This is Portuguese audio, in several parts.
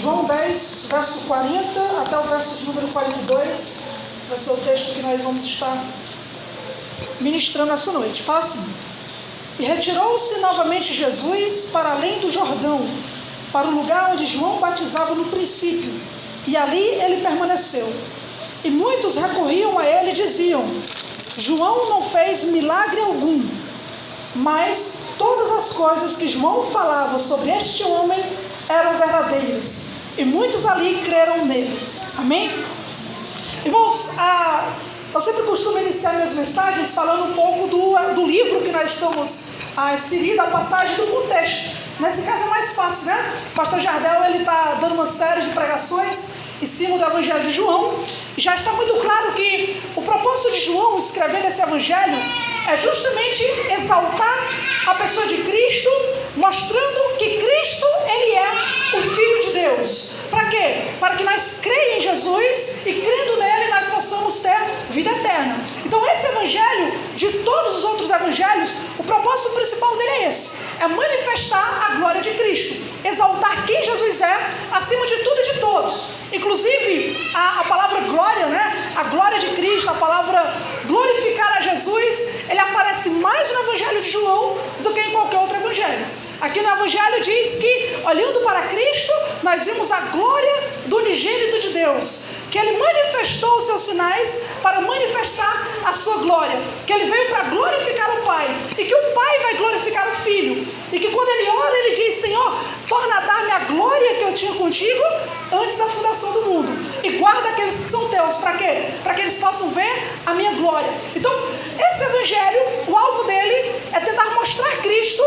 João 10, verso 40 até o verso de número 42, vai ser o texto que nós vamos estar ministrando essa noite. Fala assim: e retirou-se novamente Jesus para além do Jordão, para o lugar onde João batizava no princípio, e ali ele permaneceu. E muitos recorriam a ele e diziam: João não fez milagre algum, mas todas as coisas que João falava sobre este homem eram verdadeiras, e muitos ali creram nele. Amém? Irmãos, eu sempre costumo iniciar minhas mensagens falando um pouco do livro que nós estamos inserindo, a passagem do contexto. Nesse caso é mais fácil, né? O pastor Jardel, ele está dando uma série de pregações em cima do Evangelho de João. Já está muito claro que o propósito de João escrever esse Evangelho é justamente exaltar a pessoa de Cristo, mostrando que Cristo, ele é o Filho de Deus. Para quê? Para que nós creiamos em Jesus e, crendo nele, nós possamos ter vida eterna. Então esse Evangelho, de todos os outros Evangelhos, o propósito principal dele é esse: é manifestar a glória de Cristo, exaltar quem Jesus é, acima de tudo e de todos. Inclusive, a palavra glória, né? A glória de Cristo, a palavra glorificar a Jesus, ele aparece mais no Evangelho de João do que em qualquer outro Evangelho. Aqui no Evangelho diz que, olhando para Cristo, nós vimos a glória do unigênito de Deus, que ele manifestou os seus sinais para manifestar a sua glória, que ele veio para glorificar o Pai, e que o Pai vai glorificar o Filho, e que quando ele ora, ele diz: Senhor, torna a dar-me a glória que eu tinha contigo antes da fundação do mundo, e guarda aqueles que são teus. Para quê? Para que eles possam ver a minha glória. Então, esse Evangelho, o alvo dele é tentar mostrar Cristo,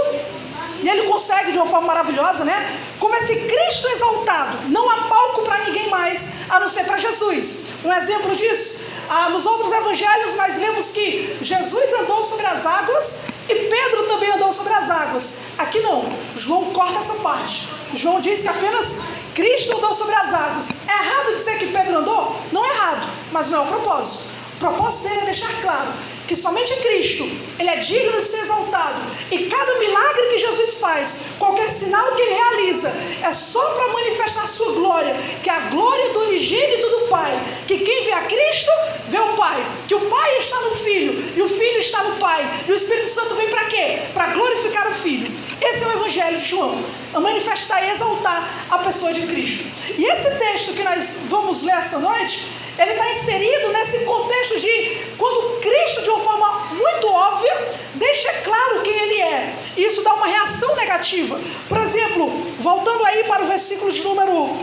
e ele consegue de uma forma maravilhosa, né? Como esse Cristo exaltado. Não há palco para ninguém mais a não ser para Jesus. Um exemplo disso, nos outros evangelhos nós lemos que Jesus andou sobre as águas e Pedro também andou sobre as águas. Aqui não, João corta essa parte. João diz que apenas Cristo andou sobre as águas. É errado dizer que Pedro andou? Não é errado, mas não é o propósito. O propósito dele é deixar claro que somente Cristo, ele é digno de ser exaltado, e cada milagre que Jesus faz, qualquer sinal que ele realiza, é só para manifestar a sua glória, que é a glória do unigênito do Pai, que quem vê a Cristo, vê o Pai, que o Pai está no Filho, e o Filho está no Pai, e o Espírito Santo vem para quê? Para glorificar o Filho. Esse é o Evangelho de João, a manifestar e exaltar a pessoa de Cristo. E esse texto que nós vamos ler essa noite, ele está inserido nesse contexto de quando Cristo, de uma forma muito óbvia, deixa claro quem ele é. E isso dá uma reação negativa. Por exemplo, voltando aí para o versículo de número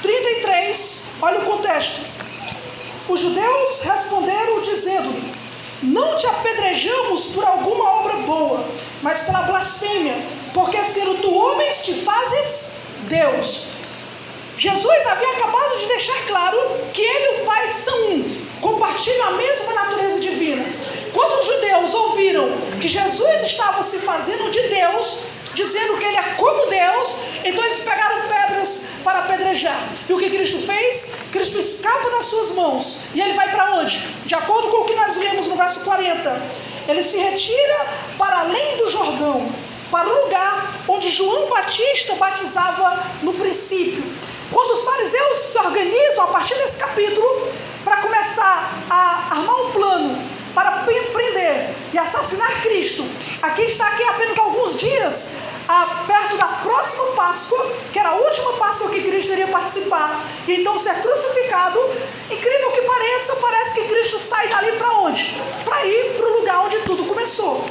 33, olha o contexto. Os judeus responderam dizendo: não te apedrejamos por alguma obra boa, mas pela blasfêmia, porque sendo tu homens te fazes Deus. Jesus havia acabado de deixar claro que ele e o Pai são um, compartilham a mesma natureza divina. Quando os judeus ouviram que Jesus estava se fazendo de Deus, dizendo que ele é como Deus, então eles pegaram pedras para apedrejar. E o que Cristo fez? Cristo escapa das suas mãos. E ele vai para onde? De acordo com o que nós lemos no verso 40, ele se retira para além do Jordão, para o lugar onde João Batista batizava no princípio. Quando os fariseus se organizam a partir desse capítulo para começar a armar um plano para prender e assassinar Cristo, aqui está apenas alguns dias perto da próxima Páscoa, que era a última Páscoa que Cristo iria participar, e então ser crucificado. Incrível que pareça, parece que Cristo sai dali para onde? Para ir para o lugar onde tudo começou.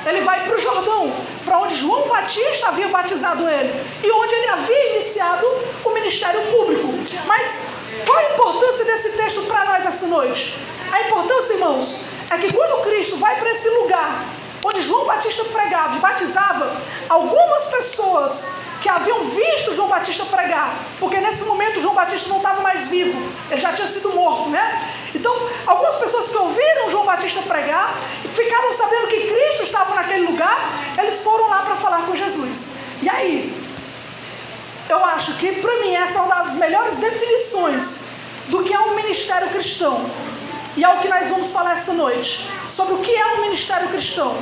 Ele vai para o Jordão, para onde João Batista havia batizado ele, e onde ele havia iniciado o ministério público. Mas qual a importância desse texto para nós essa noite? A importância, irmãos, é que quando Cristo vai para esse lugar onde João Batista pregava e batizava, algumas pessoas que haviam visto João Batista pregar, porque nesse momento João Batista não estava mais vivo, ele já tinha sido morto, né? Então, algumas pessoas que ouviram João Batista pregar e ficaram sabendo que Cristo estava naquele lugar, eles foram lá para falar com Jesus. E aí, eu acho que para mim essa é uma das melhores definições do que é um ministério cristão. E é o que nós vamos falar essa noite, sobre o que é um ministério cristão.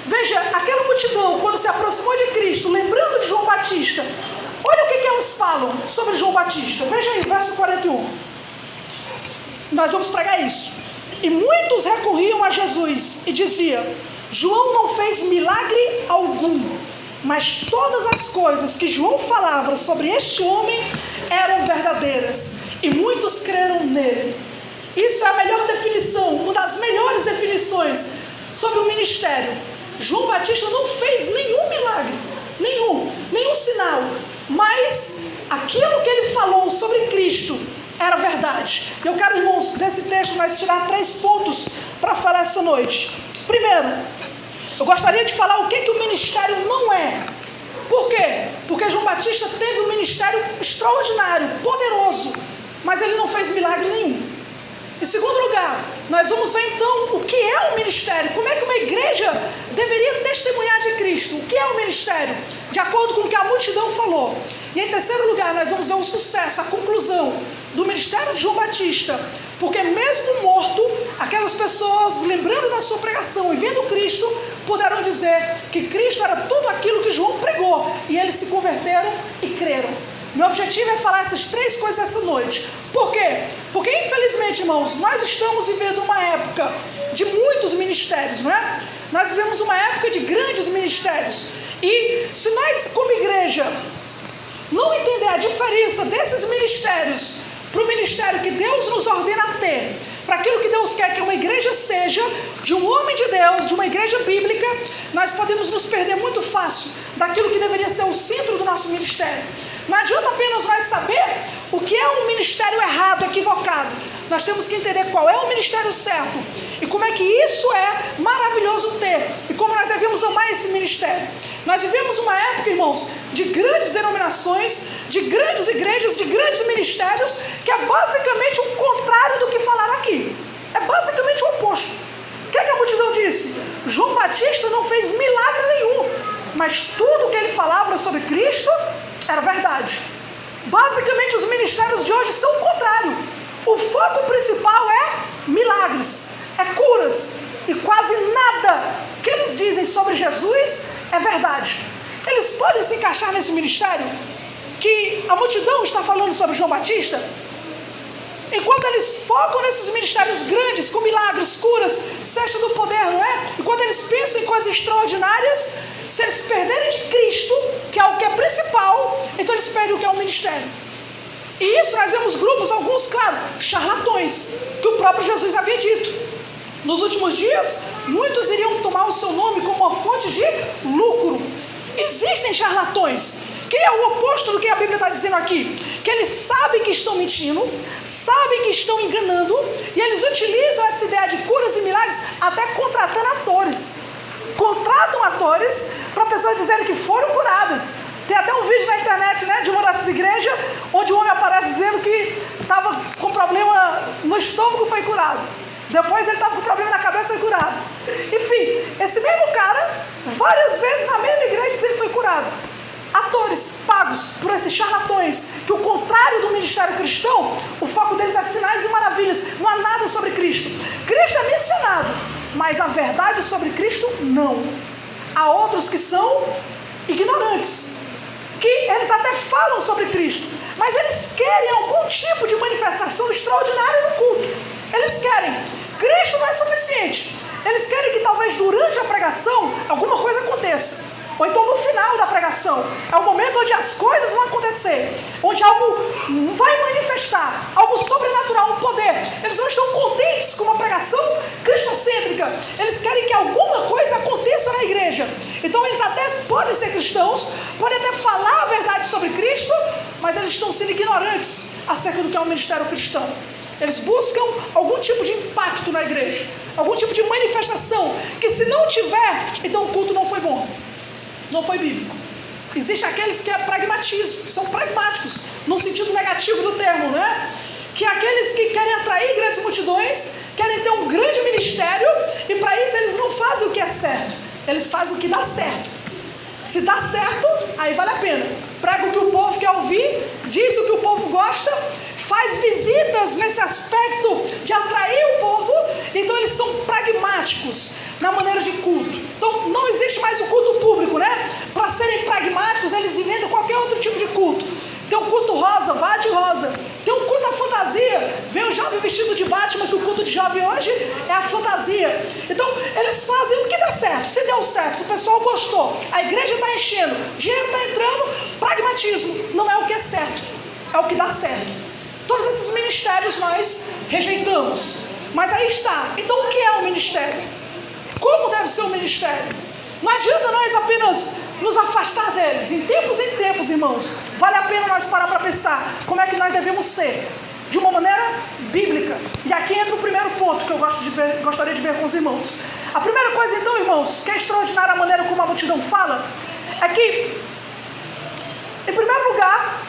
Veja, aquela multidão, quando se aproximou de Cristo, lembrando de João Batista, olha o que ela eles falam sobre João Batista? Veja aí, verso 41. Nós vamos pregar isso. E muitos recorriam a Jesus e diziam: João não fez milagre algum, mas todas as coisas que João falava sobre este homem eram verdadeiras, e muitos creram nele. Isso é a melhor definição, uma das melhores definições sobre o ministério. João Batista não fez nenhum milagre, nenhum sinal, mas aquilo que ele falou sobre Cristo era verdade. Eu quero, irmãos, desse texto nós tirar 3 pontos para falar essa noite. Primeiro, eu gostaria de falar o que o ministério não é. Por quê? Porque João Batista teve um ministério extraordinário, poderoso, mas ele não fez milagre nenhum. Em segundo lugar, nós vamos ver então o que é o ministério, como é que uma igreja deveria testemunhar de Cristo, o que é o ministério, de acordo com o que a multidão falou. E em terceiro lugar, nós vamos ver o sucesso, a conclusão do ministério de João Batista, porque mesmo morto, aquelas pessoas, lembrando da sua pregação e vendo Cristo, puderam dizer que Cristo era tudo aquilo que João pregou, e eles se converteram e creram. Meu objetivo é falar essas 3 coisas essa noite. Por quê? Porque infelizmente, irmãos, nós estamos vivendo uma época de muitos ministérios, não é? Nós vivemos uma época de grandes ministérios, e se nós como igreja não entender a diferença desses ministérios para o ministério que Deus nos ordena a ter, para aquilo que Deus quer que uma igreja seja, de um homem de Deus, de uma igreja bíblica, nós podemos nos perder muito fácil daquilo que deveria ser o centro do nosso ministério. Não adianta apenas nós saber o que é um ministério errado, equivocado. Nós temos que entender qual é o ministério certo e como é que isso é maravilhoso ter, e como nós devemos amar esse ministério. Nós vivemos uma época, irmãos, de grandes denominações, de grandes igrejas, de grandes ministérios, que é basicamente o contrário do que falaram aqui. É basicamente o oposto. O que é que a multidão disse? João Batista não fez milagre nenhum, mas tudo o que ele falava sobre Cristo era verdade. Basicamente os ministérios de hoje são o contrário. O foco principal é milagres, é curas, e quase nada que eles dizem sobre Jesus é verdade. Eles podem se encaixar nesse ministério que a multidão está falando sobre João Batista? Enquanto eles focam nesses ministérios grandes, com milagres, curas, cesta do poder, não é? E quando eles pensam em coisas extraordinárias, se eles perderem de Cristo, que é o que é principal, então eles perdem o que é o ministério. E isso nós vemos grupos, alguns, claro, charlatões, que o próprio Jesus havia dito. Nos últimos dias, muitos iriam tomar o seu nome como uma fonte de lucro. Existem charlatões, que é o oposto do que a Bíblia está dizendo aqui, que eles sabem que estão mentindo, sabem que estão enganando, e eles utilizam essa ideia de curas e milagres até contratando atores. Contratam atores para pessoas dizerem que foram curadas. Tem até um vídeo na internet, né, de uma dessas igrejas, onde um homem aparece dizendo que estava com problema no estômago, foi curado. Depois ele estava com problema na cabeça, foi curado. Enfim, esse mesmo cara, várias vezes na mesma igreja, dizendo que foi curado. Atores pagos por esses charlatões, que o contrário do ministério cristão, o foco deles é sinais e maravilhas, não há nada sobre Cristo. Cristo é mencionado, mas a verdade sobre Cristo não. Há outros que são ignorantes, que eles até falam sobre Cristo, mas eles querem algum tipo de manifestação extraordinária no culto. Eles querem. Cristo não é suficiente. Eles querem que talvez durante a pregação alguma coisa aconteça, ou então no final da pregação. É o momento onde as coisas vão acontecer, onde algo vai manifestar, algo sobrenatural, um poder. Eles não estão contentes com uma pregação cristocêntrica. Eles querem que alguma coisa aconteça na igreja. Então eles até podem ser cristãos, podem até falar a verdade sobre Cristo, mas eles estão sendo ignorantes acerca do que é o ministério cristão. Eles buscam algum tipo de impacto na igreja, algum tipo de manifestação, que se não tiver, então o culto não foi bom, não foi bíblico. Existem aqueles que é pragmatismo, são pragmáticos, no sentido negativo do termo, né? Que é aqueles que querem atrair grandes multidões, querem ter um grande ministério, e para isso eles não fazem o que é certo, eles fazem o que dá certo. Se dá certo, aí vale a pena. Prega o que o povo quer ouvir, diz o que o povo gosta, faz visitas nesse aspecto de atrair o povo. Então eles são pragmáticos na maneira de culto. Então não existe mais o culto público, né? Para serem pragmáticos, eles inventam qualquer outro tipo de culto. Tem o de jovem hoje é a fantasia. Então, eles fazem o que dá certo. Se deu certo, se o pessoal gostou, a igreja está enchendo, o dinheiro está entrando, pragmatismo. Não é o que é certo, é o que dá certo. Todos esses ministérios nós rejeitamos. Mas aí está. Então, o que é um ministério? Como deve ser um ministério? Não adianta nós apenas nos afastar deles. Em tempos, irmãos, vale a pena nós parar para pensar como é que nós devemos ser, de uma maneira bíblica. E aqui entra o primeiro ponto que eu gostaria de ver com os irmãos. A primeira coisa, então, irmãos, que é extraordinária a maneira como a multidão fala, é que, em primeiro lugar,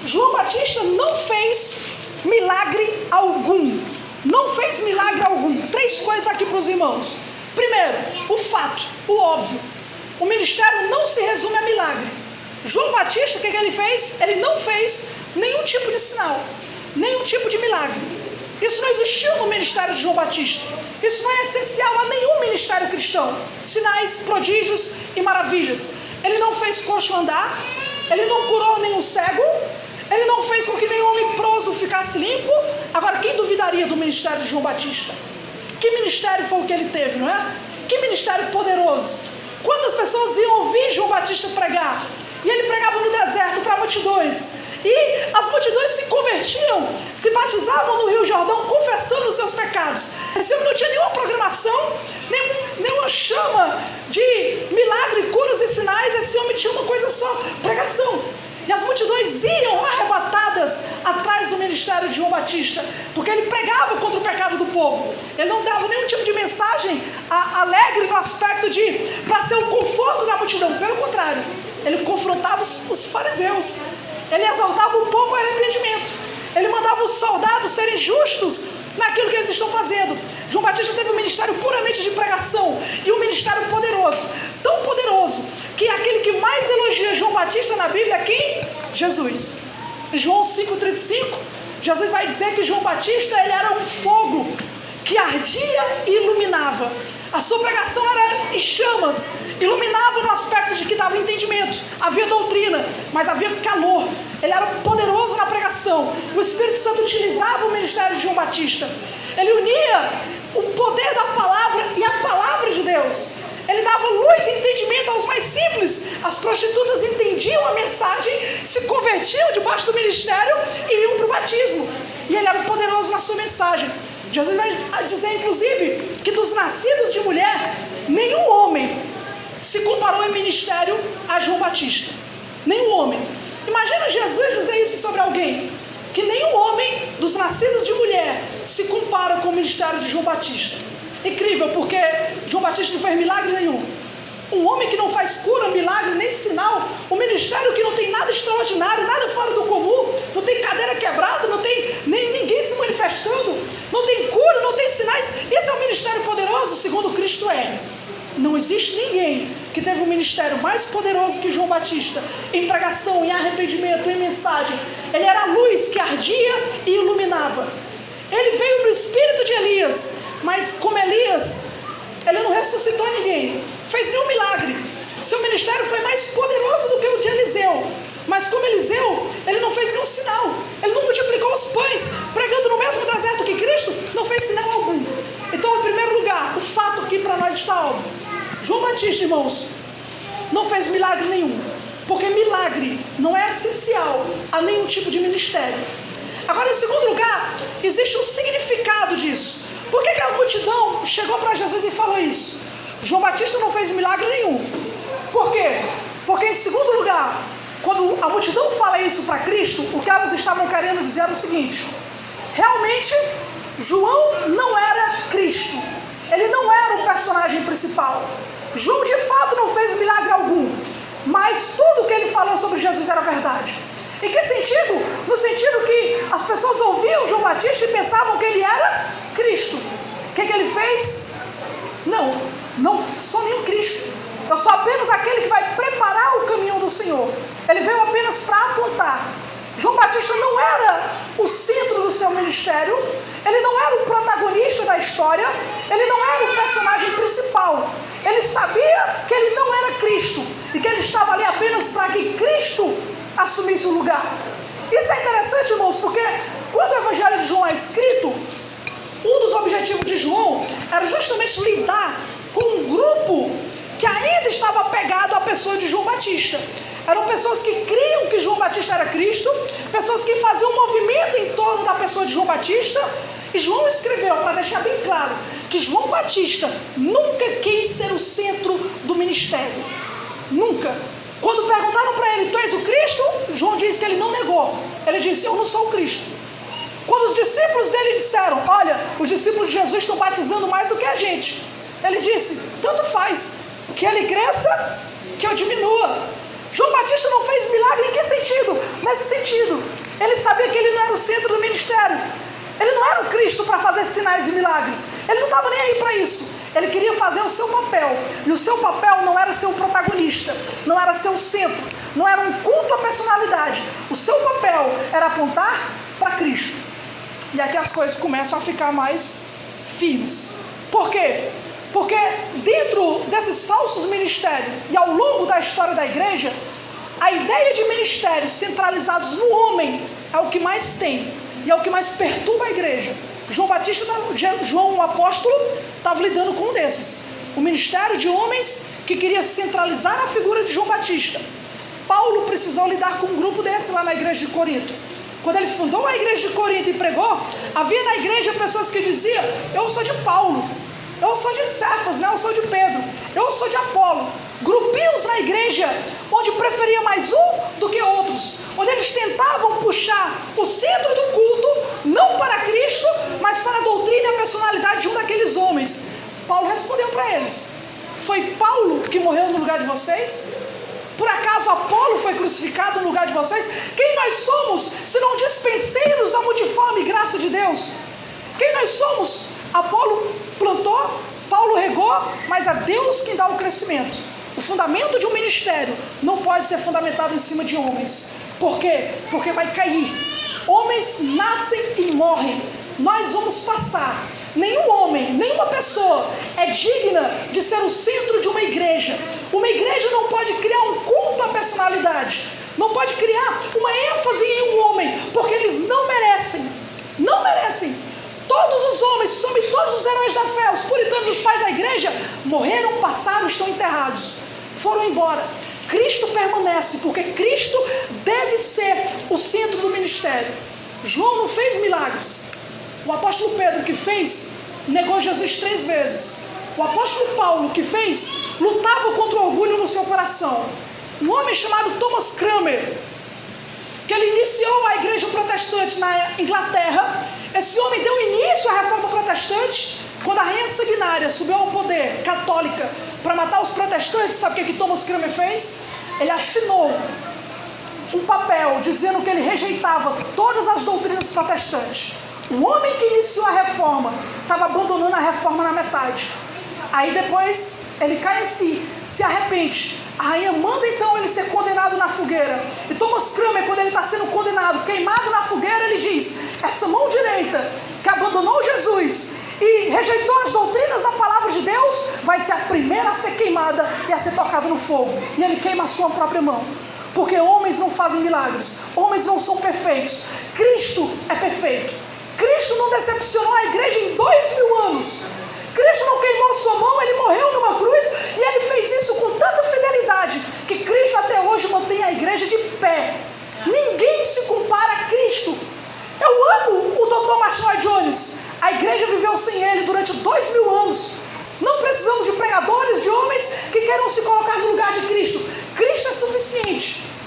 João Batista não fez milagre algum. Não fez milagre algum. 3 coisas aqui para os irmãos. Primeiro, o fato, o óbvio. O ministério não se resume a milagre. João Batista, o que ele fez? Ele não fez nenhum tipo de sinal, nenhum tipo de milagre. Isso não existiu no ministério de João Batista. Isso não é essencial a nenhum ministério cristão. Sinais, prodígios e maravilhas. Ele não fez coxo andar, ele não curou nenhum cego, ele não fez com que nenhum leproso ficasse limpo. Agora, quem duvidaria do ministério de João Batista? Que ministério foi o que ele teve, não é? Que ministério poderoso. Quantas pessoas iam ouvir João Batista pregar? E ele pregava no deserto para multidões. E as multidões se convertiam, se batizavam no Rio Jordão, confessando os seus pecados. Esse homem não tinha nenhuma programação, nenhuma chama de milagre, curas e sinais. Esse homem tinha uma coisa só, pregação. E as multidões iam arrebatadas atrás do ministério de João Batista, porque ele pregava contra o pecado do povo. Ele não dava nenhum tipo de mensagem alegre no aspecto de para ser o conforto da multidão. Pelo contrário, ele confrontava os fariseus. Ele exaltava o povo ao arrependimento. Ele mandava os soldados serem justos naquilo que eles estão fazendo. João Batista teve um ministério puramente de pregação e um ministério poderoso, tão poderoso que aquele que mais elogia João Batista na Bíblia é quem? Jesus. Em João 5,35, Jesus vai dizer que João Batista ele era um fogo que ardia e iluminava. A sua pregação era em chamas, iluminava no aspecto de que dava entendimento, havia doutrina, mas havia calor. Ele era poderoso na pregação. O Espírito Santo utilizava o ministério de João Batista. Ele unia o poder da palavra e a palavra de Deus. Ele dava luz e entendimento aos mais simples. As prostitutas entendiam a mensagem, se convertiam debaixo do ministério e iam para o batismo. E ele era poderoso na sua mensagem. Jesus vai dizer, inclusive, que dos nascidos de mulher, nenhum homem se comparou em ministério a João Batista. Nenhum homem. Imagina Jesus dizer isso sobre alguém. Que nenhum homem dos nascidos de mulher se compara com o ministério de João Batista. Incrível, porque João Batista não fez milagre nenhum. Um homem que não faz cura, milagre, nem sinal. Um ministério que não tem nada extraordinário, nada fora do comum. Não tem cadeira quebrada, não tem nem ninguém se manifestando. Não tem cura, não tem sinais. Esse é o ministério poderoso, segundo Cristo é. Não existe ninguém que teve um ministério mais poderoso que João Batista. Em pregação, em arrependimento, em mensagem. Ele era a luz que ardia e iluminava. Ele veio no espírito de Elias. Mas como Elias, ele não ressuscitou ninguém, fez nenhum milagre. Seu ministério foi mais poderoso do que o de Eliseu. Mas como Eliseu, ele não fez nenhum sinal. Ele não multiplicou os pães, pregando no mesmo deserto que Cristo, não fez sinal algum. Então, em primeiro lugar, o fato aqui para nós está óbvio. João Batista, irmãos, não fez milagre nenhum. Porque milagre não é essencial a nenhum tipo de ministério. Agora, em segundo lugar, existe um significado disso. Por que a multidão chegou para Jesus e falou isso? João Batista não fez milagre nenhum. Por quê? Porque, em segundo lugar, quando a multidão fala isso para Cristo, o que elas estavam querendo dizer era o seguinte: realmente, João não era Cristo. Ele não era o personagem principal. João, de fato, não fez milagre algum. Mas tudo o que ele falou sobre Jesus era verdade. Em que sentido? No sentido que as pessoas ouviam João Batista e pensavam que ele era Cristo. O que ele fez? Não sou nenhum Cristo. Eu sou apenas aquele que vai preparar o caminho do Senhor. Ele veio apenas para apontar. João Batista não era o centro do seu ministério. Ele não era o protagonista da história. Ele não era o personagem principal. Ele sabia que ele não era Cristo e que ele estava ali apenas para que Cristo assumisse o lugar. Isso é interessante, irmãos, porque quando o Evangelho de João é escrito, um dos objetivos de João era justamente lidar com um grupo que ainda estava apegado à pessoa de João Batista. Eram pessoas que criam que João Batista era Cristo, pessoas que faziam um movimento em torno da pessoa de João Batista. E João escreveu, para deixar bem claro, que João Batista nunca quis ser o centro do ministério. Nunca. Quando perguntaram para ele, tu és o Cristo? João disse que ele não negou. Ele disse, eu não sou o Cristo. Quando os discípulos dele disseram, olha, os discípulos de Jesus estão batizando mais do que a gente. Ele disse, tanto faz, que ele cresça, que eu diminua. João Batista não fez milagre em que sentido? Nesse sentido, ele sabia que ele não era o centro do ministério. Ele não era o Cristo para fazer sinais e milagres. Ele não estava nem aí para isso. Ele queria fazer o seu papel. E o seu papel não era ser o protagonista, não era ser o centro, não era um culto à personalidade. O seu papel era apontar para Cristo. E aqui as coisas começam a ficar mais firmes. Por quê? Porque dentro desses falsos ministérios e ao longo da história da igreja, a ideia de ministérios centralizados no homem é o que mais tem e é o que mais perturba a igreja. João o apóstolo estava lidando com um desses, o ministério de homens que queria centralizar a figura de João Batista. Paulo precisou lidar com um grupo desse lá na igreja de Corinto. Quando ele fundou a igreja de Corinto e pregou, havia na igreja pessoas que diziam, eu sou de Paulo, eu sou de Cefas, eu sou de Pedro, eu sou de Apolo. Grupinhos na igreja onde preferia mais um do que outros, onde eles tentavam puxar o centro do culto não para Cristo, mas para a doutrina e a personalidade de um daqueles homens. Paulo respondeu para eles, foi Paulo que morreu no lugar de vocês? Por acaso Apolo foi crucificado no lugar de vocês? Quem nós somos, senão dispenseiros da multiforme graça de Deus? Quem nós somos? Apolo plantou, Paulo regou, mas é Deus quem dá o crescimento. O fundamento de um ministério não pode ser fundamentado em cima de homens. Por quê? Porque vai cair. Homens nascem e morrem. Nós vamos passar. Nenhum homem, nenhuma pessoa é digna de ser o centro de uma igreja. Uma igreja não pode criar um culto à personalidade. Não pode criar uma ênfase em um homem, porque eles não merecem. Não merecem. Todos os homens, somente todos os heróis da fé, os puritanos, os pais da igreja, morreram, passaram, estão enterrados. Foram embora. Cristo permanece, porque Cristo deve ser o centro do ministério. João não fez milagres. O apóstolo Pedro que fez, negou Jesus 3 vezes. O apóstolo Paulo que fez, lutava contra o orgulho no seu coração. Um homem chamado Thomas Cranmer, que ele iniciou a igreja protestante na Inglaterra. Esse homem deu início à reforma protestante. Quando a rainha sanguinária subiu ao poder, católica, para matar os protestantes, sabe o que Thomas Cranmer fez? Ele assinou um papel dizendo que ele rejeitava todas as doutrinas protestantes. O homem que iniciou a reforma estava abandonando a reforma na metade. Aí depois ele cai em si, se arrepende. A rainha manda então ele ser condenado na fogueira. E Thomas Cranmer, quando ele está sendo condenado, queimado na fogueira, ele diz, essa mão direita que abandonou Jesus e rejeitou as doutrinas da palavra de Deus, vai ser a primeira a ser queimada e a ser tocada no fogo. E ele queima a sua própria mão. Porque homens não fazem milagres, homens não são perfeitos. Cristo é perfeito. Cristo não decepcionou a igreja em 2000 anos. Cristo não queimou sua mão, ele morreu numa cruz e ele fez isso com tanta fidelidade que Cristo até hoje mantém a igreja de pé. Ninguém se compara a Cristo. Eu amo o Dr. Martin Lloyd Jones. A igreja viveu sem ele durante 2000 anos. Não precisamos de pregadores, de homens que queiram se colocar no lugar de Cristo. Cristo é suficiente.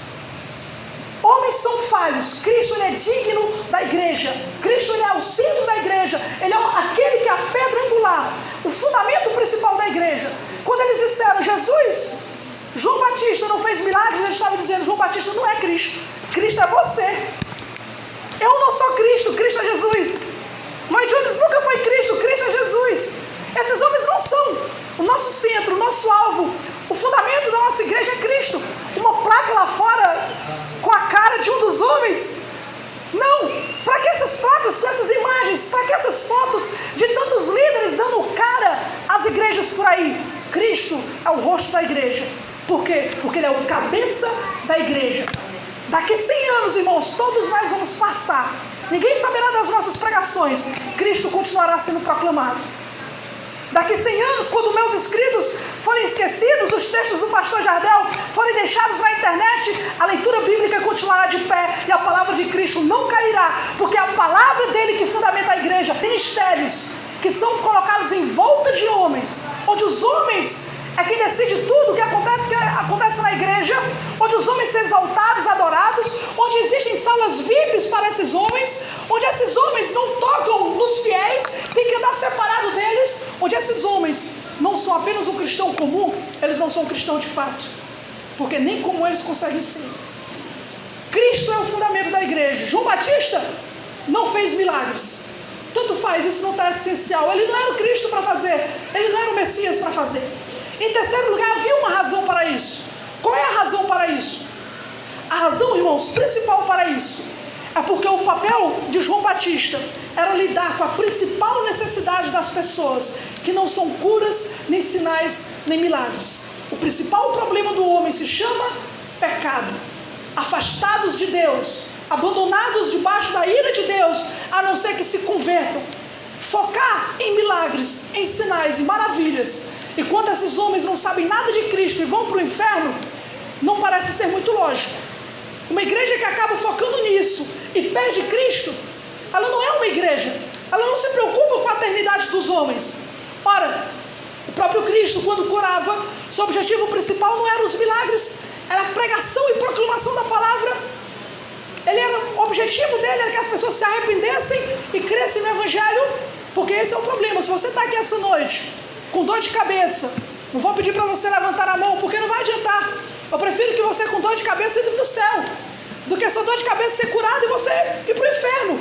Homens são falhos, Cristo ele é digno da igreja. Cristo ele é o centro da igreja. Ele é aquele que é a pedra angular, o fundamento principal da igreja. Quando eles disseram, Jesus, João Batista não fez milagres, eles estavam dizendo, João Batista não é Cristo. Cristo é você. Eu não sou Cristo, Cristo é Jesus. Lloyd Jones nunca foi Cristo, Cristo é Jesus. Esses homens não são o nosso centro, o nosso alvo. O fundamento da nossa igreja é Cristo. Uma placa lá fora com a cara de um dos homens? Não. Para que essas placas com essas imagens? Para que essas fotos de tantos líderes dando cara às igrejas por aí? Cristo é o rosto da igreja. Por quê? Porque ele é o cabeça da igreja. Daqui 100 anos, irmãos, todos nós vamos passar. ninguém saberá das nossas pregações, Cristo continuará sendo proclamado. Daqui 100 anos, quando meus escritos forem esquecidos, os textos do pastor Jardel forem deixados na internet, a leitura bíblica continuará de pé e a palavra de Cristo não cairá, porque é a palavra dele que fundamenta a igreja. Ministérios que são colocados em volta de homens, onde os homens é quem decide tudo o que acontece na igreja, onde os homens são exaltados, adorados, onde existem salas VIPs para esses homens, onde esses homens não tocam nos fiéis, tem que andar separado deles, onde esses homens não são apenas um cristão comum, eles não são um cristão de fato, porque nem como eles conseguem ser. Cristo é o fundamento da igreja. João Batista não fez milagres, tanto faz, isso não está essencial. Ele não era o Cristo para fazer, ele não era o Messias para fazer. Em terceiro lugar, havia uma razão para isso. Qual é a razão para isso? A razão, irmãos, principal para isso é porque o papel de João Batista era lidar com a principal necessidade das pessoas, que não são curas, nem sinais, nem milagres. O principal problema do homem se chama pecado. Afastados de Deus, abandonados debaixo da ira de Deus, a não ser que se convertam. Focar em milagres, em sinais e maravilhas, enquanto esses homens não sabem nada de Cristo e vão para o inferno, não parece ser muito lógico. Uma igreja que acaba focando nisso e perde Cristo, ela não é uma igreja, ela não se preocupa com a eternidade dos homens. Ora, o próprio Cristo, quando curava, seu objetivo principal não eram os milagres, era a pregação e proclamação da palavra. O objetivo dele era que as pessoas se arrependessem e crescem no Evangelho, porque esse é o problema. Se você está aqui essa noite com dor de cabeça, não vou pedir para você levantar a mão, porque não vai adiantar. Eu prefiro que você com dor de cabeça entre no céu, do que sua dor de cabeça ser curada e você ir para o inferno.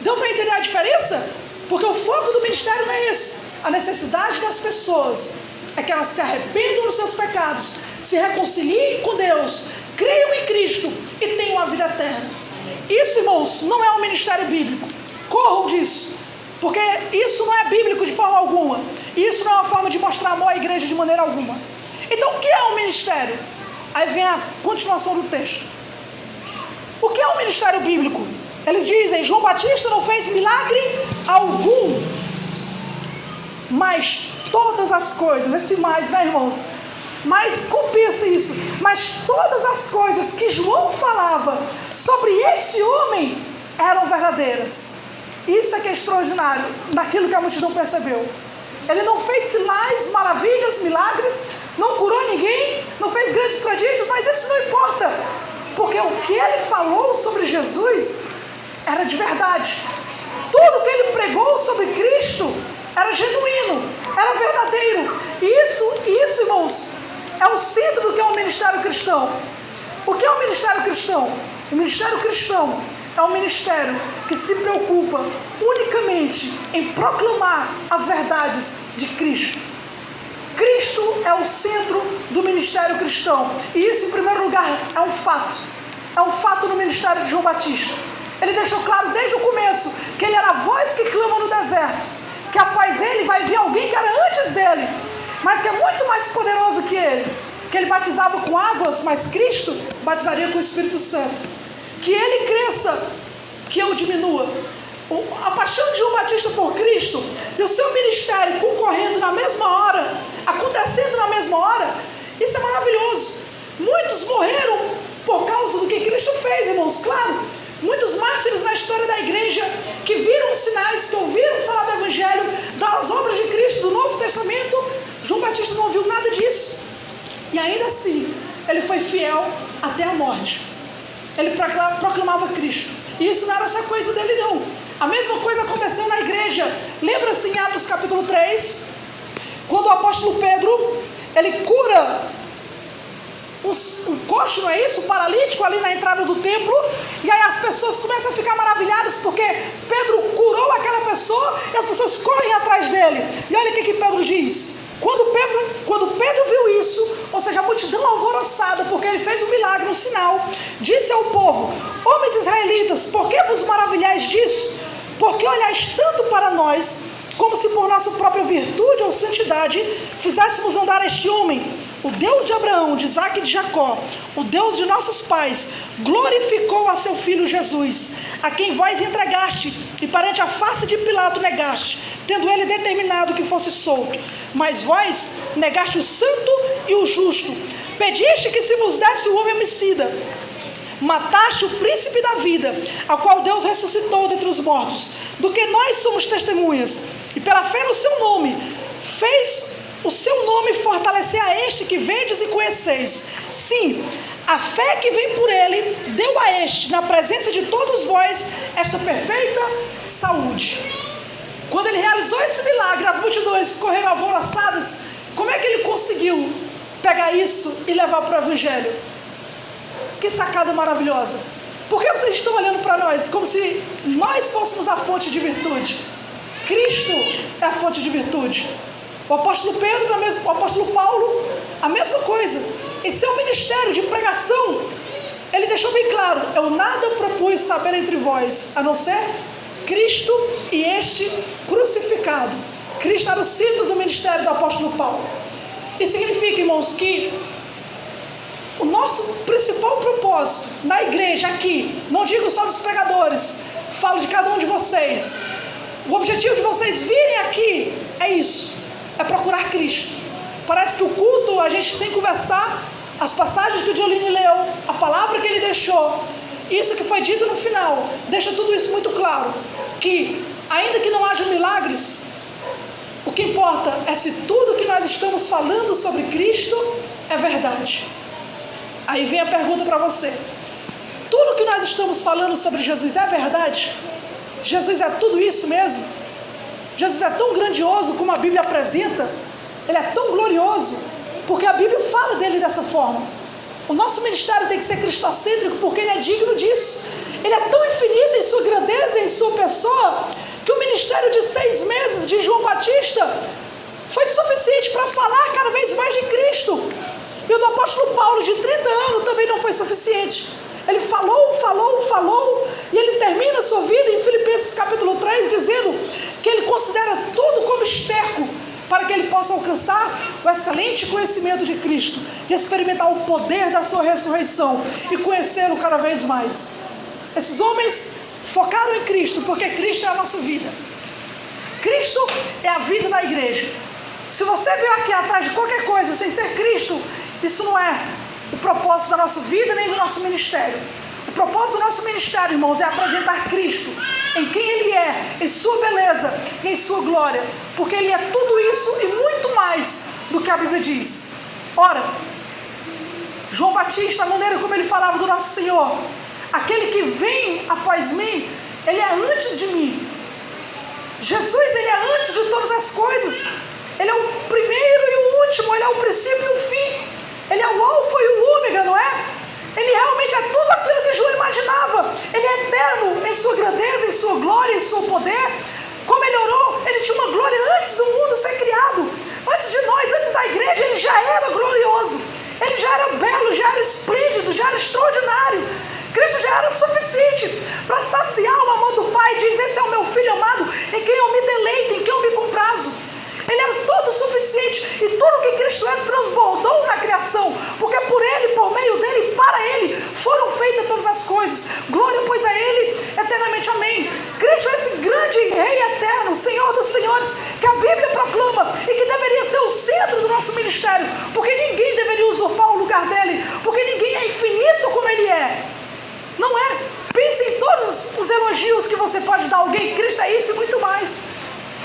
Deu para entender a diferença? Porque o foco do ministério não é esse. A necessidade das pessoas é que elas se arrependam dos seus pecados, se reconciliem com Deus, creiam em Cristo e tenham a vida eterna. Isso, irmãos, não é um ministério bíblico. Corram disso, porque isso não é bíblico de forma alguma. Isso não é uma forma de mostrar amor à igreja de maneira alguma. Então, o que é um ministério? Aí vem a continuação do texto. O que é um ministério bíblico? Eles dizem, João Batista não fez milagre algum, mas todas as coisas, esse mais, né, irmãos? Mas compensa isso, mas todas as coisas que João falava sobre este homem eram verdadeiras. Isso é que é extraordinário, naquilo que a multidão percebeu. Ele não fez sinais, maravilhas, milagres, não curou ninguém, não fez grandes prodígios, mas isso não importa, porque o que ele falou sobre Jesus era de verdade. Tudo que ele pregou sobre Cristo era genuíno, era verdadeiro. E isso, irmãos, é o centro do que é o ministério cristão. O que é o ministério cristão? O ministério cristão é um ministério que se preocupa unicamente em proclamar as verdades de Cristo. Cristo é o centro do ministério cristão. E isso, em primeiro lugar, é um fato. É um fato no ministério de João Batista. Ele deixou claro desde o começo que ele era a voz que clama no deserto, que após ele vai vir alguém que era antes dele, mas que é muito mais poderoso que ele batizava com águas, mas Cristo batizaria com o Espírito Santo. Que ele cresça, que eu diminua. A paixão de João Batista por Cristo e o seu ministério concorrendo na mesma hora, acontecendo na mesma hora, isso é maravilhoso. Muitos morreram por causa do que Cristo fez, irmãos, claro. Muitos mártires na história da igreja que viram os sinais, que ouviram falar do Evangelho, das obras de Cristo, do Novo Testamento. João Batista não ouviu nada disso. E ainda assim, ele foi fiel até a morte. Ele proclamava Cristo. E isso não era essa coisa dele, não. A mesma coisa aconteceu na igreja. Lembra-se em Atos capítulo 3, quando o apóstolo Pedro, ele cura um coxo, não é isso? Um paralítico ali na entrada do templo. E aí as pessoas começam a ficar maravilhadas, porque Pedro curou aquela pessoa e as pessoas correm atrás dele. E olha o que Pedro diz. Quando Pedro viu isso, ou seja, a multidão alvoroçada, porque ele fez um milagre, um sinal, disse ao povo: homens israelitas, por que vos maravilhais disso? Porque olhais tanto para nós, como se por nossa própria virtude ou santidade fizéssemos andar este homem. O Deus de Abraão, de Isaque e de Jacó, o Deus de nossos pais, glorificou a seu filho Jesus, a quem vós entregaste, e perante a face de Pilato negaste, tendo ele determinado que fosse solto. Mas vós negaste o santo e o justo, pediste que se vos desse o homem homicida, mataste o príncipe da vida, ao qual Deus ressuscitou dentre os mortos, do que nós somos testemunhas, e pela fé no seu nome, fez o seu nome fortalecer a este que vedes e conheceis. Sim, a fé que vem por ele, deu a este, na presença de todos vós, esta perfeita saúde. Quando ele realizou esse milagre, as multidões correram alvoroçadas. Como é que ele conseguiu pegar isso e levar para o Evangelho? Que sacada maravilhosa. Por que vocês estão olhando para nós como se nós fôssemos a fonte de virtude? Cristo é a fonte de virtude. O apóstolo Pedro, o apóstolo Paulo, a mesma coisa. Em seu ministério de pregação, ele deixou bem claro: eu nada propus saber entre vós, a não ser Cristo e este crucificado. Cristo era o centro do ministério do apóstolo Paulo. Isso significa, irmãos, que o nosso principal propósito na igreja aqui, não digo só dos pregadores, falo de cada um de vocês. O objetivo de vocês virem aqui é isso, é procurar Cristo. Parece que o culto, a gente sem conversar, as passagens que o Dioline leu, a palavra que ele deixou, isso que foi dito no final, deixa tudo isso muito claro, que ainda que não haja milagres, o que importa é se tudo que nós estamos falando sobre Cristo é verdade. Aí vem a pergunta para você: tudo que nós estamos falando sobre Jesus é verdade? Jesus é tudo isso mesmo? Jesus é tão grandioso como a Bíblia apresenta? Ele é tão glorioso porque a Bíblia fala dele dessa forma. O nosso ministério tem que ser cristocêntrico porque ele é digno disso. Ele é tão infinito em sua grandeza, em sua pessoa, que o ministério de 6 meses de João Batista foi suficiente para falar cada vez mais de Cristo. E o do apóstolo Paulo de 30 anos também não foi suficiente. Ele falou, e ele termina a sua vida em Filipenses capítulo 3, dizendo que ele considera tudo como esterco, para que ele possa alcançar o excelente conhecimento de Cristo, e experimentar o poder da sua ressurreição, e conhecê-lo cada vez mais. Esses homens focaram em Cristo, porque Cristo é a nossa vida. Cristo é a vida da igreja. Se você veio aqui atrás de qualquer coisa sem ser Cristo, isso não é o propósito da nossa vida, nem do nosso ministério. O propósito do nosso ministério, irmãos, é apresentar Cristo em quem Ele é, em sua beleza e em sua glória, porque Ele é tudo isso e muito mais do que a Bíblia diz. Ora, João Batista, a maneira como ele falava do nosso Senhor: aquele que vem após mim, Ele é antes de mim. Jesus, Ele é antes de todas as coisas. Ele é o primeiro e o último, Ele é o princípio e o fim. Ele é o alfa e o ômega, não é? Ele realmente é tudo aquilo que João imaginava. Ele é eterno em sua grandeza, em sua glória, em seu poder. Como ele orou, ele tinha uma glória antes do mundo ser criado. Antes de nós, antes da igreja, ele já era glorioso. Ele já era belo, já era esplêndido, já era extraordinário. Cristo já era suficiente para saciar o amor do Pai. Diz: esse é o meu Filho amado, em quem eu me deleito, em quem eu me comprazo. Ele era todo suficiente, e tudo que Cristo é transbordou na criação, porque por Ele, por meio dEle e para Ele foram feitas todas as coisas. Glória, pois, a Ele eternamente, amém. Cristo é esse grande Rei eterno, Senhor dos senhores, que a Bíblia proclama e que deveria ser o centro do nosso ministério, porque ninguém deveria usurpar o lugar dEle, porque ninguém é infinito como Ele é. Não é? Pense em todos os elogios que você pode dar a alguém. Cristo é isso e muito mais.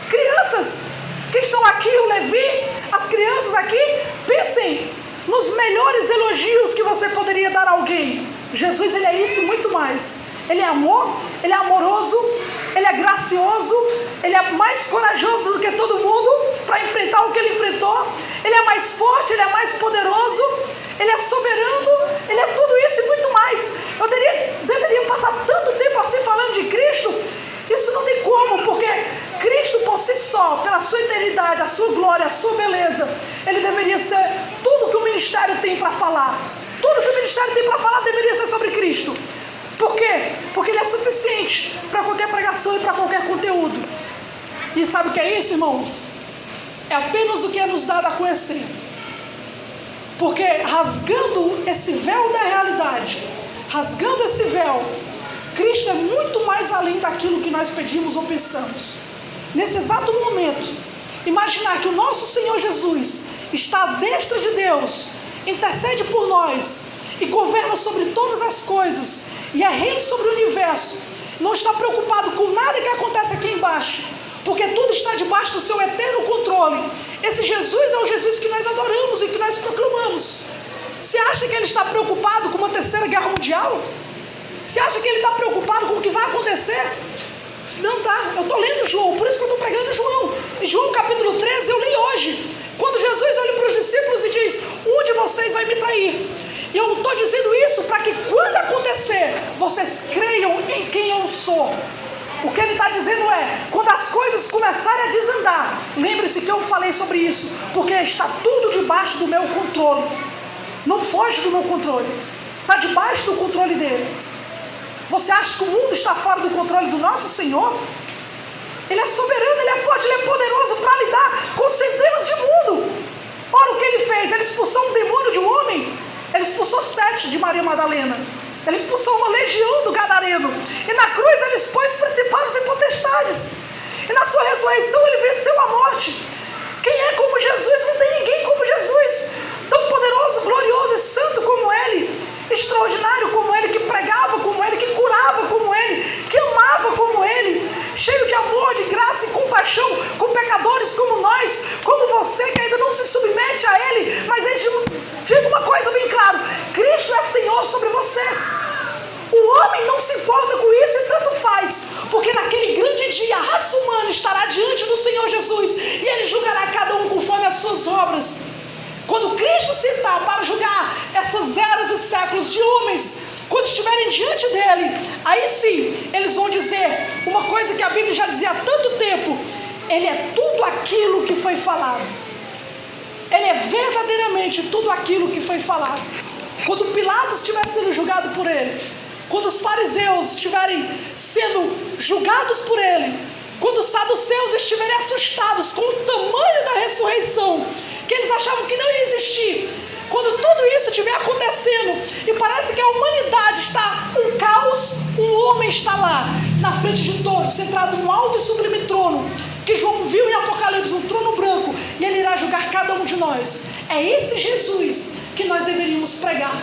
Crianças que estão aqui, o Levi, as crianças aqui, pensem nos melhores elogios que você poderia dar a alguém. Jesus, Ele é isso e muito mais. Ele é amor, Ele é amoroso, Ele é gracioso, Ele é mais corajoso do que todo mundo para enfrentar o que Ele enfrentou. Ele é mais forte, Ele é mais poderoso, Ele é soberano, Ele é tudo isso e muito mais. Eu deveria passar tanto tempo assim falando de Cristo. Isso não tem como, porque Cristo por si só, pela sua eternidade, a sua glória, a sua beleza, Ele deveria ser tudo que o ministério tem para falar. Tudo que o ministério tem para falar deveria ser sobre Cristo. Por quê? Porque Ele é suficiente para qualquer pregação e para qualquer conteúdo. E sabe o que é isso, irmãos? É apenas o que é nos dado a conhecer. Porque rasgando esse véu da realidade, rasgando esse véu, Cristo é muito mais além daquilo que nós pedimos ou pensamos. Nesse exato momento, imaginar que o nosso Senhor Jesus está à destra de Deus, intercede por nós e governa sobre todas as coisas e é rei sobre o universo, não está preocupado com nada que acontece aqui embaixo, porque tudo está debaixo do seu eterno controle. Esse Jesus é o Jesus que nós adoramos e que nós proclamamos. Você acha que ele está preocupado com uma terceira guerra mundial? Você acha que ele está preocupado com o que vai acontecer? Não tá, eu estou lendo João, por isso que eu estou pregando João. Em João capítulo 13 eu li hoje, quando Jesus olha para os discípulos e diz: um de vocês vai me trair. E eu estou dizendo isso para que quando acontecer, vocês creiam em quem eu sou. O que ele está dizendo é, quando as coisas começarem a desandar, lembre-se que eu falei sobre isso, porque está tudo debaixo do meu controle. Não foge do meu controle, está debaixo do controle dele. Você acha que o mundo está fora do controle do nosso Senhor? Ele é soberano, ele é forte, ele é poderoso para lidar com centenas de mundo. Ora, o que ele fez? Ele expulsou um demônio de um homem. Ele expulsou 7 de Maria Madalena. Ele expulsou uma legião do Gadareno. E na cruz ele expôs principados e potestades. E na sua ressurreição ele venceu a morte. Quem é como Jesus? Não tem ninguém como Jesus. Tão poderoso, glorioso e santo como ele. Extraordinário como ele, que pregava como ele, que curava como ele, que amava como ele, cheio de amor, de graça e compaixão com pecadores como nós, como você que ainda não se submete a ele. Mas ele diga uma coisa bem clara: Cristo é Senhor sobre você. O homem não se importa com isso e tanto faz, porque naquele grande dia a raça humana estará diante do Senhor Jesus e ele julgará cada um conforme as suas obras. Quando Cristo sentar para julgar essas eras e séculos de homens, quando estiverem diante dele, aí sim eles vão dizer uma coisa que a Bíblia já dizia há tanto tempo: ele é tudo aquilo que foi falado. Ele é verdadeiramente tudo aquilo que foi falado. Quando Pilatos estiver sendo julgado por ele, quando os fariseus estiverem sendo julgados por ele, quando os saduceus estiverem assustados com o tamanho da ressurreição, que eles achavam que não ia existir, quando tudo isso estiver acontecendo e parece que a humanidade está um caos, um homem está lá na frente de todos, sentado num alto e sublime trono, que João viu em Apocalipse, um trono branco, e ele irá julgar cada um de nós. É esse Jesus que nós deveríamos pregar.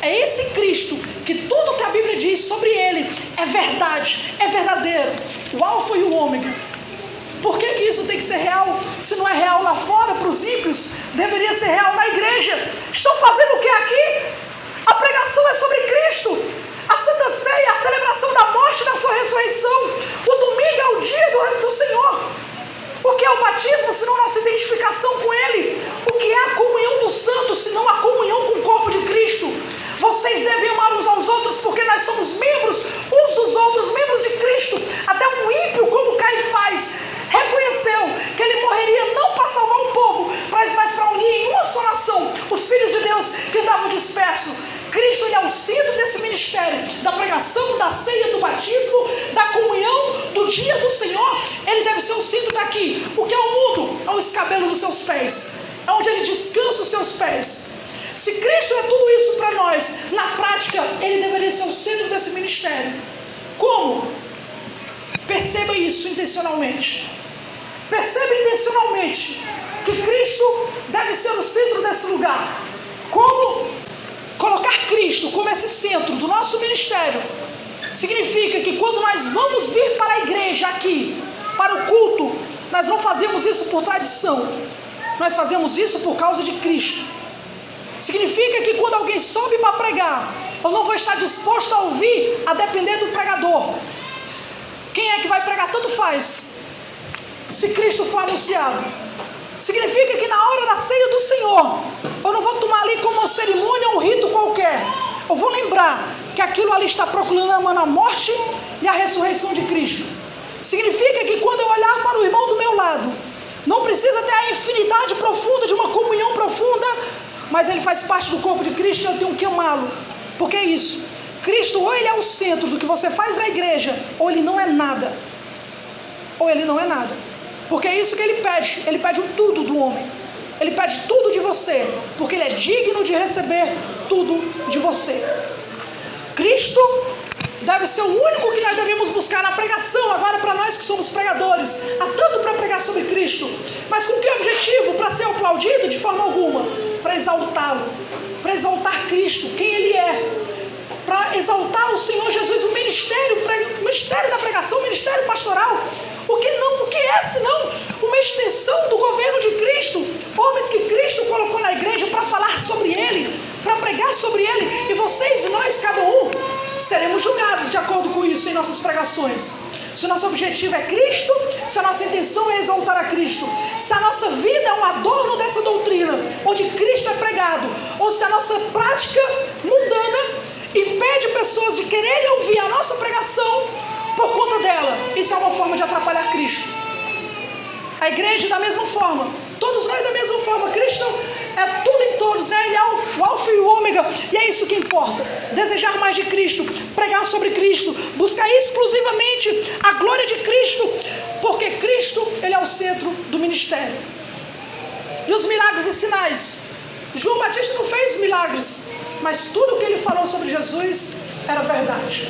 É esse Cristo que tudo que a Bíblia diz sobre ele é verdade, é verdadeiro, o alfa e o ômega. Por que isso tem que ser real? Se não é real lá fora para os ímpios, deveria ser real na igreja. Estão fazendo o que aqui? A pregação é sobre Cristo. A Santa Ceia, a celebração da morte e da sua ressurreição. O domingo é o dia do Senhor. O que é o batismo, senão nossa identificação com Ele? O que é a comunhão dos santos, senão a comunhão com o corpo de Cristo? Vocês devem amar uns aos outros, porque nós somos membros uns dos outros, membros de Cristo. Até um ímpio como Caifás reconheceu que ele morreria não para salvar um povo, mas para unir em uma só nação os filhos de Deus que estavam dispersos. Cristo, ele é o centro desse ministério, da pregação, da ceia, do batismo, da comunhão, do dia do Senhor. Ele deve ser o centro daqui. O que é o mundo? É o escabelo dos seus pés, é onde ele descansa os seus pés. Se Cristo é tudo isso para nós, na prática, ele deveria ser o centro desse ministério. Como? Perceba isso intencionalmente. Perceba intencionalmente que Cristo deve ser o centro desse lugar. Como? Colocar Cristo como esse centro do nosso ministério significa que quando nós vamos vir para a igreja aqui, para o culto, nós não fazemos isso por tradição, nós fazemos isso por causa de Cristo. Significa que quando alguém sobe para pregar, eu não vou estar disposto a ouvir a depender do pregador. Quem é que vai pregar? Tanto faz, se Cristo for anunciado. Significa que na hora da ceia do Senhor, eu não vou tomar ali como uma cerimônia ou um rito qualquer. Eu vou lembrar que aquilo ali está proclamando a morte e a ressurreição de Cristo. Significa que quando eu olhar para o irmão do meu lado, não precisa ter a infinidade profunda de uma comunhão profunda, mas ele faz parte do corpo de Cristo e eu tenho que amá-lo. Porque é isso. Cristo, ou ele é o centro do que você faz na igreja, ou ele não é nada. Ou ele não é nada. Porque é isso que ele pede o tudo do homem. Ele pede tudo de você, porque ele é digno de receber tudo de você. Cristo deve ser o único que nós devemos buscar na pregação, agora para nós que somos pregadores, há tanto para pregar sobre Cristo, mas com que objetivo? Para ser aplaudido? De forma alguma, para exaltá-lo, para exaltar Cristo, quem Ele é, para exaltar o Senhor Jesus, o ministério da pregação, o ministério pastoral. O que é senão uma extensão do governo de Cristo, homens que Cristo colocou na igreja para falar sobre Ele, para pregar sobre Ele, e vocês e nós, cada um, seremos julgados de acordo com isso em nossas pregações. Se o nosso objetivo é Cristo, se a nossa intenção é exaltar a Cristo, se a nossa vida é um adorno dessa doutrina, onde Cristo é pregado, ou se a nossa prática mundana impede pessoas de quererem ouvir a nossa pregação por conta dela, isso é uma forma de atrapalhar Cristo. A igreja da mesma forma, todos nós da mesma forma. Cristo é tudo em todos, né? Ele é o alfa e o ômega, e é isso que importa. Desejar mais de Cristo, pregar sobre Cristo, buscar exclusivamente a glória de Cristo, porque Cristo, Ele é o centro do ministério. E os milagres e sinais? João Batista não fez milagres, mas tudo o que ele falou sobre Jesus era verdade.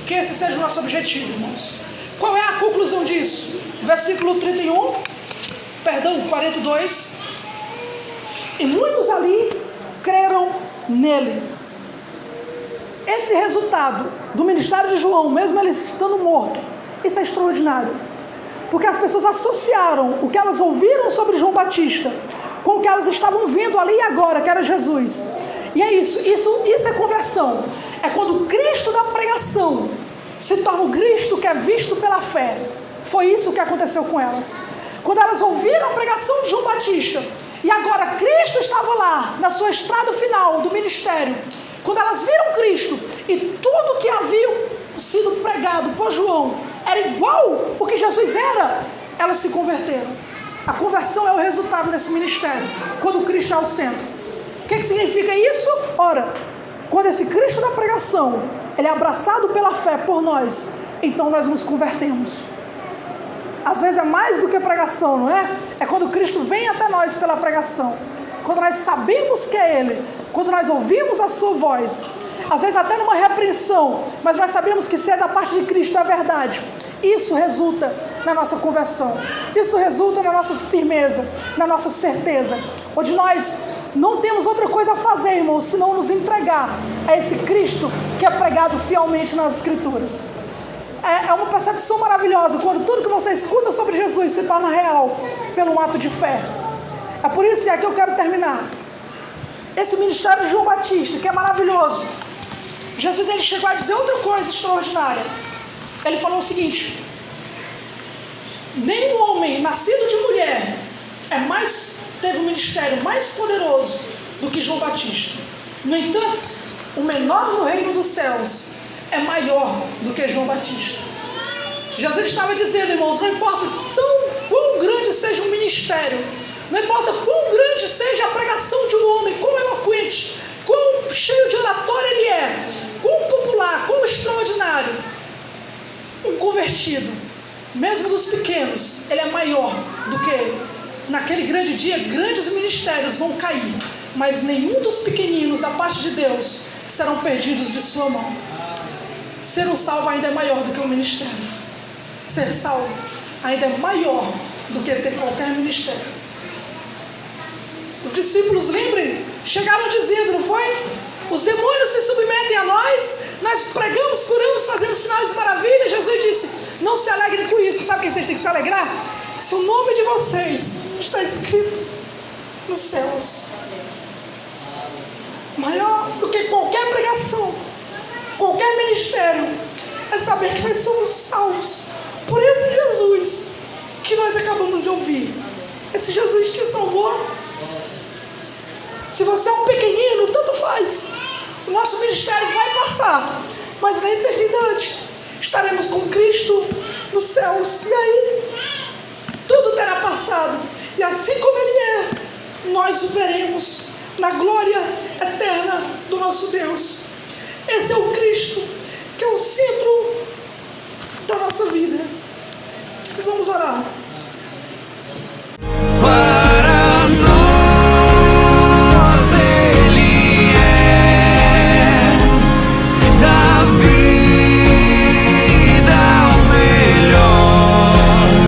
Que esse seja o nosso objetivo, irmãos. Qual é a conclusão disso? Versículo 42. E muitos ali creram nele. Esse resultado do ministério de João, mesmo ele estando morto, isso é extraordinário. Porque as pessoas associaram o que elas ouviram sobre João Batista com o que elas estavam vendo ali e agora, que era Jesus. E é isso é conversão. É quando o Cristo da pregação se torna o Cristo que é visto pela fé. Foi isso que aconteceu com elas. Quando elas ouviram a pregação de João Batista, e agora Cristo estava lá, na sua estrada final do ministério, quando elas viram Cristo, e tudo que havia sido pregado por João era igual o que Jesus era, elas se converteram. A conversão é o resultado desse ministério, quando Cristo é o centro. O que significa isso? Ora, quando esse Cristo da pregação, ele é abraçado pela fé por nós, então nós nos convertemos. Às vezes é mais do que pregação, não é? É quando Cristo vem até nós pela pregação, quando nós sabemos que é Ele, quando nós ouvimos a sua voz, às vezes até numa repreensão, mas nós sabemos que se é da parte de Cristo é verdade. Isso resulta na nossa conversão, isso resulta na nossa firmeza, na nossa certeza, onde nós não temos outra coisa a fazer, irmãos, senão nos entregar a esse Cristo que é pregado fielmente nas Escrituras. É uma percepção maravilhosa quando tudo que você escuta sobre Jesus se torna real pelo ato de fé. É por isso que aqui eu quero terminar. Esse ministério de João Batista, que é maravilhoso, Jesus ele chegou a dizer outra coisa extraordinária. Ele falou o seguinte: nenhum homem nascido de mulher teve um ministério mais poderoso do que João Batista. No entanto, o menor no reino dos céus é maior do que João Batista. Jesus estava dizendo, irmãos, não importa quão grande seja o ministério, não importa quão grande seja a pregação de um homem, quão eloquente, quão cheio de oratória ele é, quão popular, quão extraordinário, um convertido, mesmo dos pequenos, ele é maior do que ele. Naquele grande dia, grandes ministérios vão cair, mas nenhum dos pequeninos da parte de Deus serão perdidos de sua mão. Ser um salvo ainda é maior do que um ministério. Ser salvo ainda é maior do que ter qualquer ministério. Os discípulos, lembrem, chegaram dizendo, não foi? Os demônios se submetem a nós pregamos, curamos, fazemos sinais e maravilhas. Jesus disse, não se alegrem com isso. Sabe quem vocês têm que se alegrar? Se o nome de vocês está escrito nos céus. Maior do que qualquer pregação, qualquer ministério, é saber que nós somos salvos por esse Jesus que nós acabamos de ouvir. Esse Jesus te salvou. Se você é um pequenino, tanto faz. O nosso ministério vai passar, mas na eternidade estaremos com Cristo nos céus. E aí, tudo terá passado. E assim como Ele é, nós o veremos na glória eterna do nosso Deus. Esse é o Cristo